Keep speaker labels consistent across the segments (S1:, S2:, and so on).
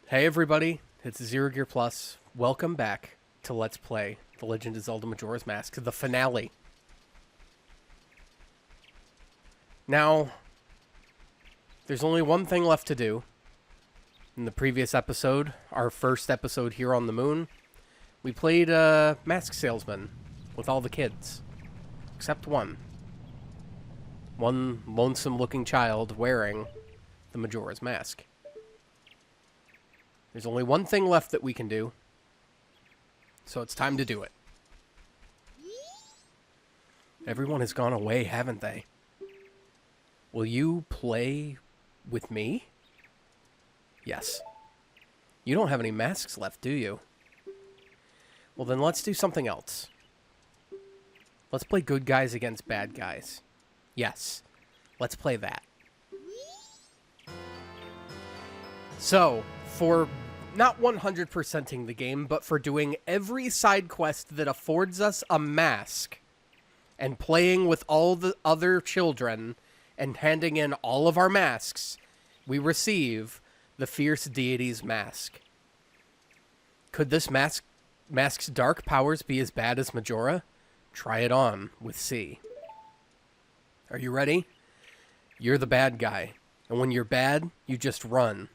S1: Hey everybody, it's zerogearplus. Welcome back to Let's Play The Legend of Zelda Majora's Mask, the finale. Now, there's only one thing left to do. In the previous episode, our first episode here on the moon, we played Mask Salesman with all the kids. Except one. One lonesome-looking child wearing the Majora's Mask. There's only one thing left that we can do, so it's time to do it. Everyone has gone away, haven't they? Will you play with me? Yes. You don't have any masks left, do you? Well, then let's do something else. Let's play good guys against bad guys. Yes. Let's play that. So, for not 100%ing the game, but for doing every side quest that affords us a mask, and playing with all the other children, and handing in all of our masks, we receive the Fierce Deity's Mask. Could this mask's dark powers be as bad as Majora? Try it on with C. Are you ready? You're the bad guy, and when you're bad, you just run.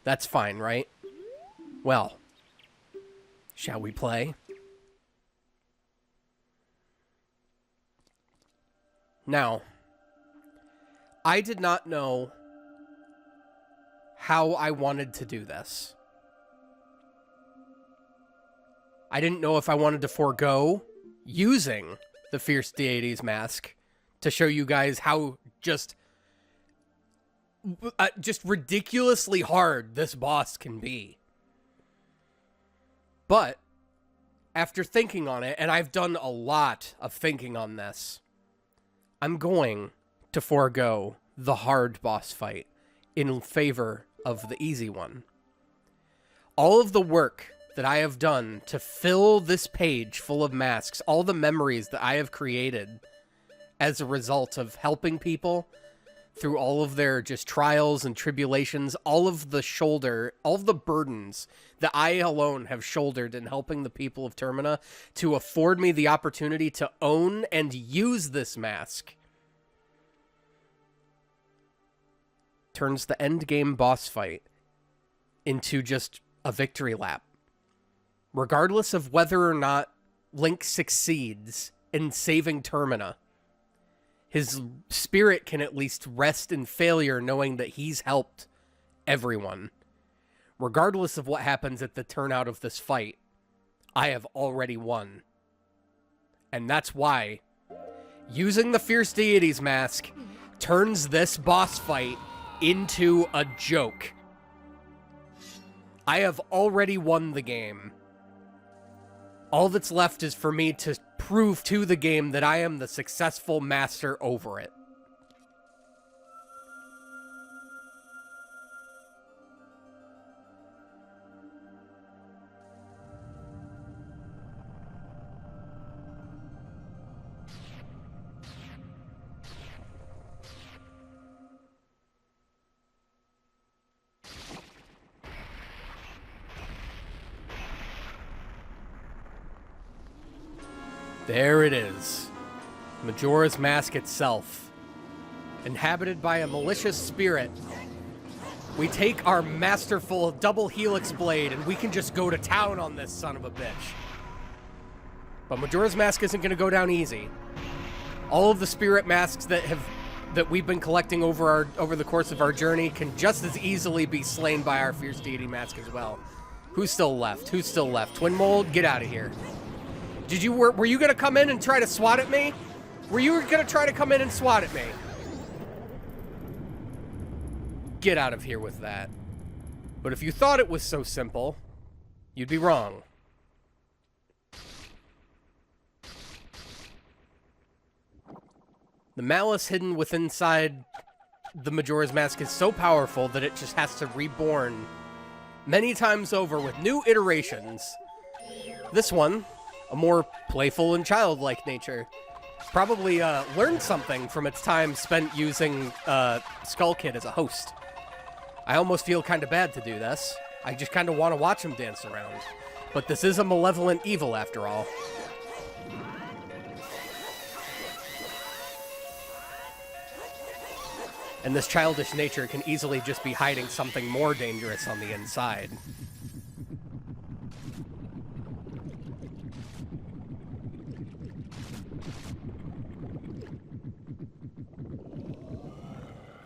S1: That's fine, right? Well, shall we play? Now, I did not know how I wanted to do this. I didn't know if I wanted to forego using the Fierce Deity's Mask to show you guys how just ridiculously hard this boss can be. But, after thinking on it, and I've done a lot of thinking on this, I'm going to forego the hard boss fight in favor of the easy one. All of the work that I have done to fill this page full of masks, all the memories that I have created as a result of helping people through all of their just trials and tribulations, all of the burdens that I alone have shouldered in helping the people of Termina to afford me the opportunity to own and use this mask, turns the endgame boss fight into just a victory lap. Regardless of whether or not Link succeeds in saving Termina, his spirit can at least rest in failure knowing that he's helped everyone. Regardless of what happens at the turnout of this fight, I have already won. And that's why using the Fierce Deity's Mask turns this boss fight into a joke. I have already won the game. All that's left is for me to prove to the game that I am the successful master over it. There it is. Majora's Mask itself. Inhabited by a malicious spirit. We take our masterful double helix blade and we can just go to town on this son of a bitch. But Majora's Mask isn't going to go down easy. All of the spirit masks that we've been collecting over the course of our journey can just as easily be slain by our Fierce Deity Mask as well. Who's still left? Who's still left? Twin Mold, get out of here. Were you gonna come in and try to swat at me? Were you gonna try to come in and swat at me? Get out of here with that. But if you thought it was so simple, you'd be wrong. The malice hidden inside the Majora's Mask is so powerful that it just has to reborn many times over with new iterations. This one, a more playful and childlike nature, probably learned something from its time spent using Skull Kid as a host. I almost feel kind of bad to do this. I just kind of want to watch him dance around. But this is a malevolent evil after all. And this childish nature can easily just be hiding something more dangerous on the inside.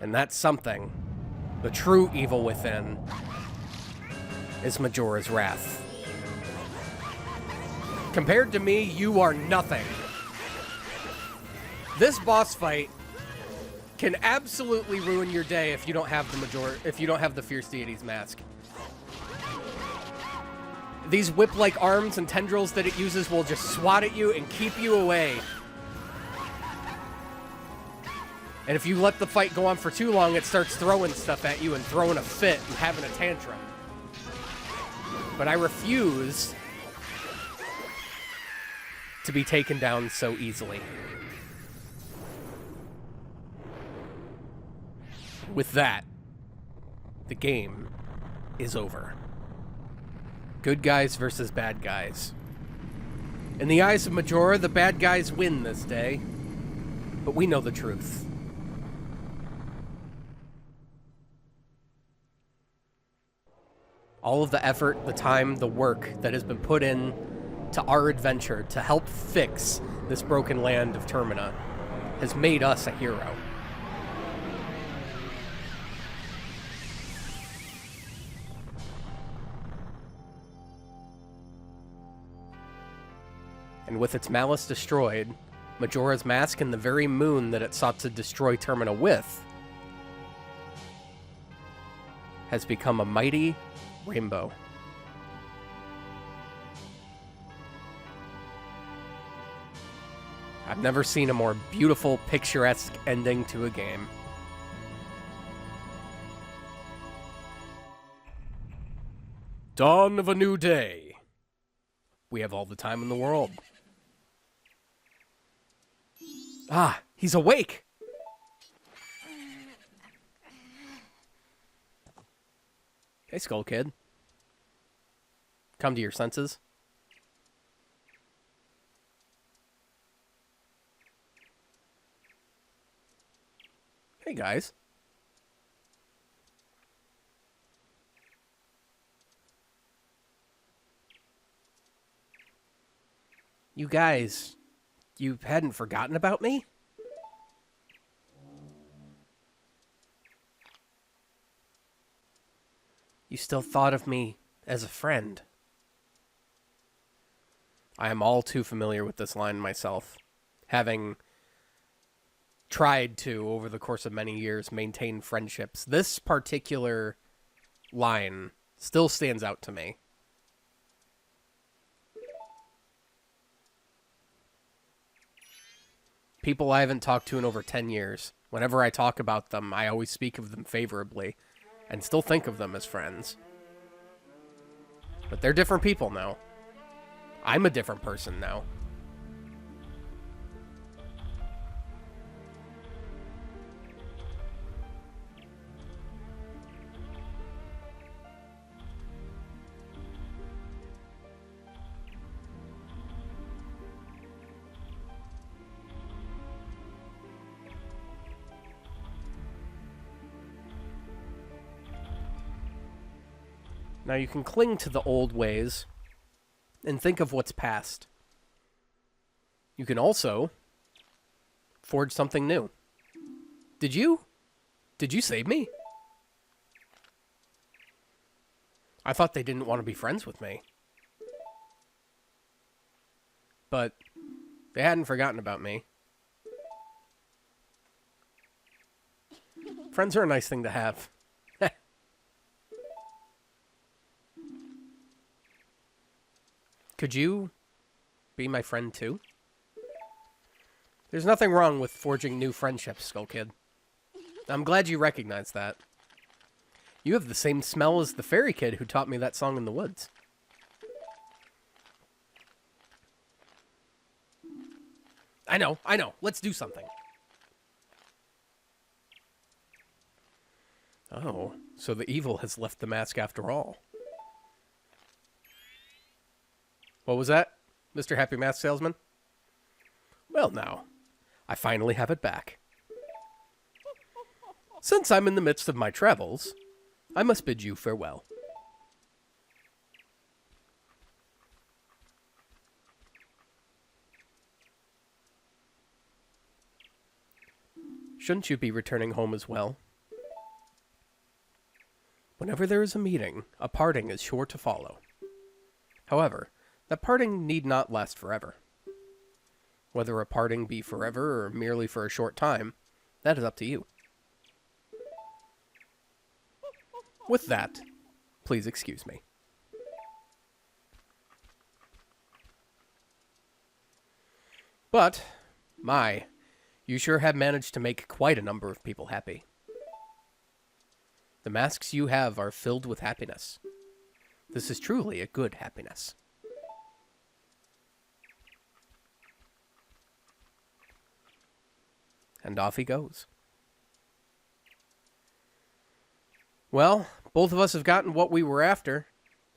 S1: And that something, the true evil within, is Majora's Wrath. Compared to me, you are nothing. This boss fight can absolutely ruin your day if you don't have the Fierce Deity's mask. These whip-like arms and tendrils that it uses will just swat at you and keep you away. And if you let the fight go on for too long, it starts throwing stuff at you and throwing a fit and having a tantrum. But I refuse to be taken down so easily. With that, the game is over. Good guys versus bad guys. In the eyes of Majora, the bad guys win this day. But we know the truth. All of the effort, the time, the work that has been put in to our adventure to help fix this broken land of Termina has made us a hero. And with its malice destroyed, Majora's Mask and the very moon that it sought to destroy Termina with has become a mighty rainbow. I've never seen a more beautiful, picturesque ending to a game. Dawn of a new day. We have all the time in the world. Ah, he's awake! Hey, Skull Kid. Come to your senses. Hey, guys. You guys, you hadn't forgotten about me? You still thought of me as a friend. I am all too familiar with this line myself, having tried to, over the course of many years, maintain friendships. This particular line still stands out to me. People I haven't talked to in over 10 years. Whenever I talk about them, I always speak of them favorably and still think of them as friends. But they're different people now. I'm a different person now. Now you can cling to the old ways and think of what's past. You can also forge something new. Did you save me? I thought they didn't want to be friends with me. But they hadn't forgotten about me. Friends are a nice thing to have. Could you be my friend too? There's nothing wrong with forging new friendships, Skull Kid. I'm glad you recognize that. You have the same smell as the fairy kid who taught me that song in the woods. I know. Let's do something. Oh, so the evil has left the mask after all. What was that, Mr. Happy Mask Salesman? Well, now, I finally have it back. Since I'm in the midst of my travels, I must bid you farewell. Shouldn't you be returning home as well? Whenever there is a meeting, a parting is sure to follow. However, that parting need not last forever. Whether a parting be forever or merely for a short time, that is up to you. With that, please excuse me. But, my, you sure have managed to make quite a number of people happy. The masks you have are filled with happiness. This is truly a good happiness. And off he goes. Well, both of us have gotten what we were after,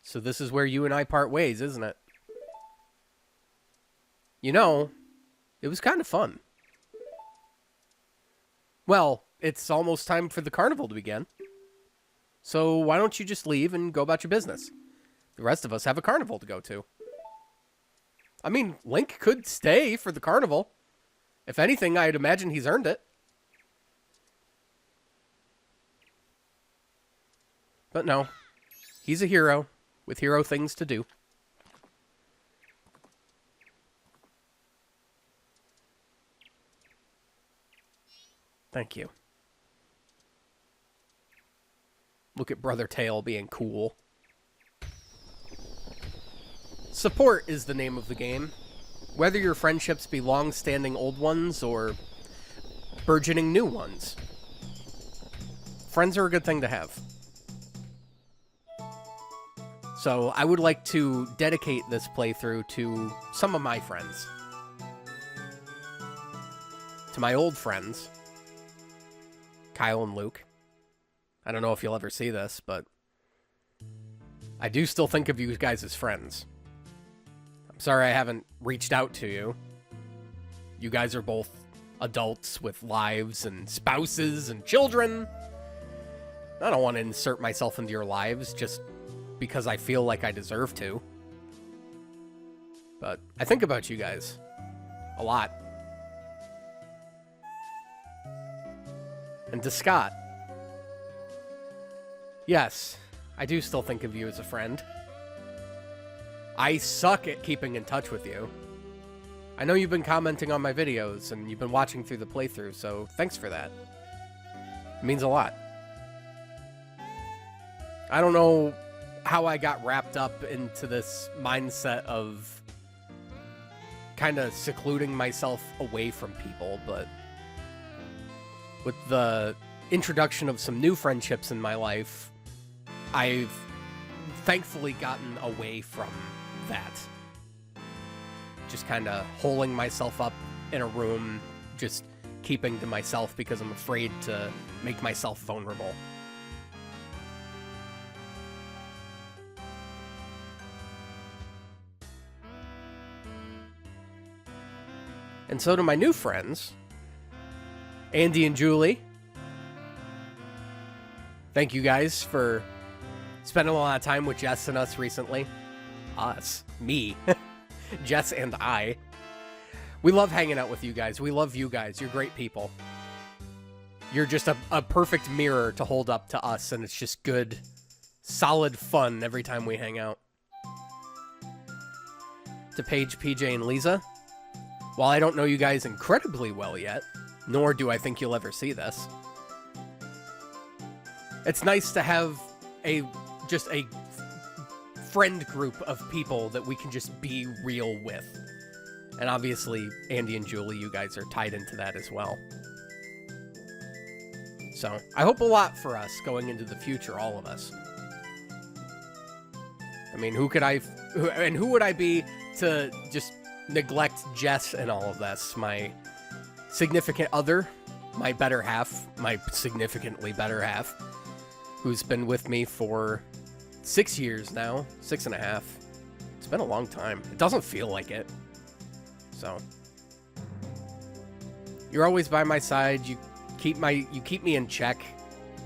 S1: so this is where you and I part ways, isn't it? You know, it was kind of fun. Well, it's almost time for the carnival to begin. So why don't you just leave and go about your business? The rest of us have a carnival to go to. I mean, Link could stay for the carnival. If anything, I'd imagine he's earned it. But no, he's a hero with hero things to do. Thank you. Look at Brother Tail being cool. Support is the name of the game. Whether your friendships be long-standing old ones or burgeoning new ones. Friends are a good thing to have. So I would like to dedicate this playthrough to some of my friends. To my old friends. Kyle and Luke. I don't know if you'll ever see this, but I do still think of you guys as friends. I'm sorry I haven't reached out to you. You guys are both adults with lives and spouses and children. I don't want to insert myself into your lives just because I feel like I deserve to. But I think about you guys a lot. And to Scott, yes, I do still think of you as a friend. I suck at keeping in touch with you. I know you've been commenting on my videos, and you've been watching through the playthrough, so thanks for that. It means a lot. I don't know how I got wrapped up into this mindset of kind of secluding myself away from people, but with the introduction of some new friendships in my life, I've thankfully gotten away from that. Just kind of holding myself up in a room, just keeping to myself because I'm afraid to make myself vulnerable. And so to my new friends, Andy and Julie, thank you guys for spending a lot of time with Jess and us recently. Us. Me. Jess and I. We love hanging out with you guys. We love you guys. You're great people. You're just a perfect mirror to hold up to us, and it's just good, solid fun every time we hang out. To Paige, PJ, and Lisa, while I don't know you guys incredibly well yet, nor do I think you'll ever see this, it's nice to have just a friend group of people that we can just be real with. And obviously, Andy and Julie, you guys are tied into that as well. So, I hope a lot for us going into the future, all of us. I mean, who would I be to just neglect Jess and all of this? My significant other, my better half, my significantly better half, who's been with me for 6 years now, 6.5. It's been a long time. It doesn't feel like it. So, you're always by my side. You keep me in check.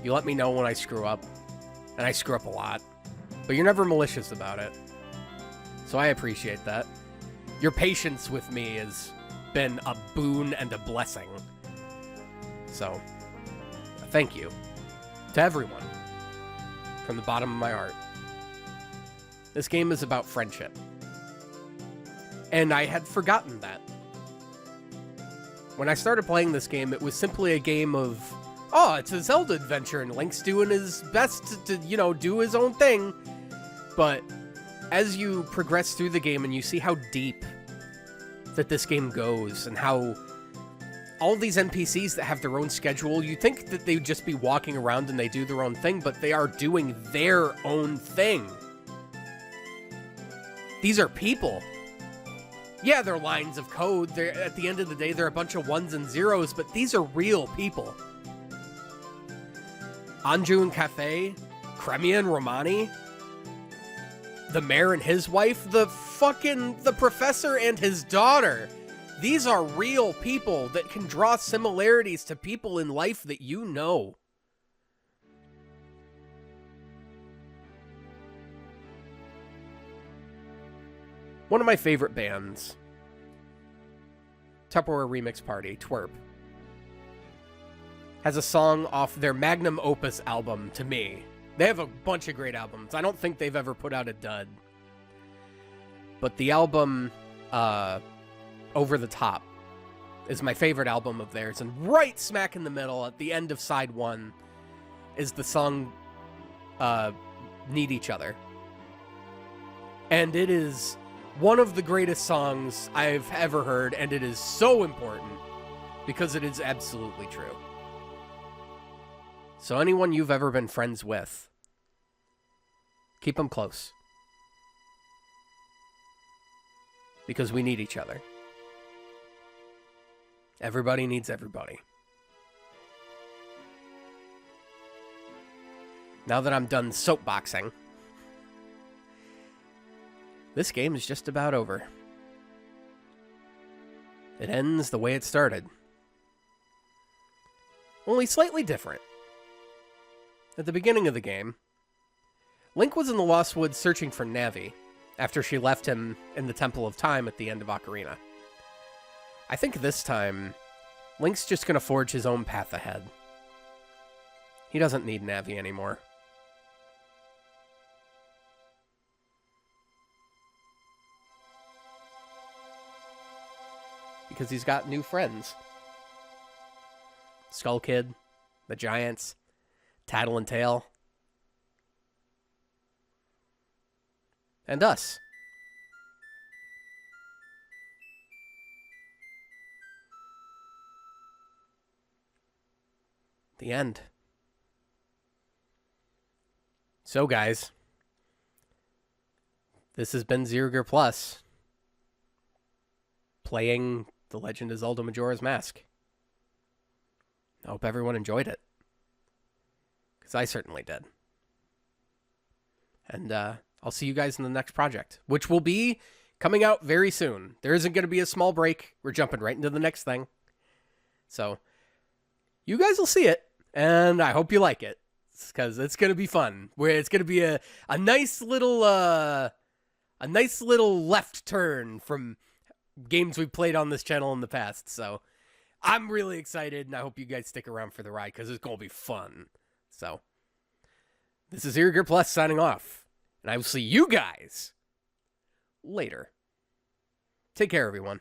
S1: You let me know when I screw up, and I screw up a lot. But you're never malicious about it. So I appreciate that. Your patience with me has been a boon and a blessing. So, thank you to everyone from the bottom of my heart. This game is about friendship. And I had forgotten that. When I started playing this game, it was simply a game of, oh, it's a Zelda adventure, and Link's doing his best to you know, do his own thing. But as you progress through the game and you see how deep that this game goes, and how all these NPCs that have their own schedule, you think that they'd just be walking around and they do their own thing, but they are doing their own thing. These are people. Yeah, they're lines of code. They're, at the end of the day, they're a bunch of ones and zeros, but these are real people. Anju and Cafe, Cremia and Romani, the mayor and his wife, the professor and his daughter. These are real people that can draw similarities to people in life that you know. One of my favorite bands, Tupperware Remix Party, Twerp, has a song off their magnum opus album, To Me. They have a bunch of great albums. I don't think they've ever put out a dud. But the album, Over the Top, is my favorite album of theirs. And right smack in the middle, at the end of side 1, is the song, Need Each Other. And it is one of the greatest songs I've ever heard, and it is so important because it is absolutely true. So anyone you've ever been friends with, keep them close. Because we need each other. Everybody needs everybody. Now that I'm done soapboxing, this game is just about over. It ends the way it started. Only slightly different. At the beginning of the game, Link was in the Lost Woods searching for Navi after she left him in the Temple of Time at the end of Ocarina. I think this time, Link's just going to forge his own path ahead. He doesn't need Navi anymore. Because he's got new friends. Skull Kid, the Giants, Tattle and Tail, and us. The end. So, guys, this has been zerogearplus, playing The Legend of Zelda Majora's Mask. I hope everyone enjoyed it, because I certainly did. And I'll see you guys in the next project, which will be coming out very soon. There isn't going to be a small break. We're jumping right into the next thing. So you guys will see it, and I hope you like it, because it's going to be fun. It's going to be a nice little left turn from games we've played on this channel in the past. So I'm really excited, and I hope you guys stick around for the ride, because it's going to be fun. So this is zerogearplus signing off, and I will see you guys later. Take care, everyone.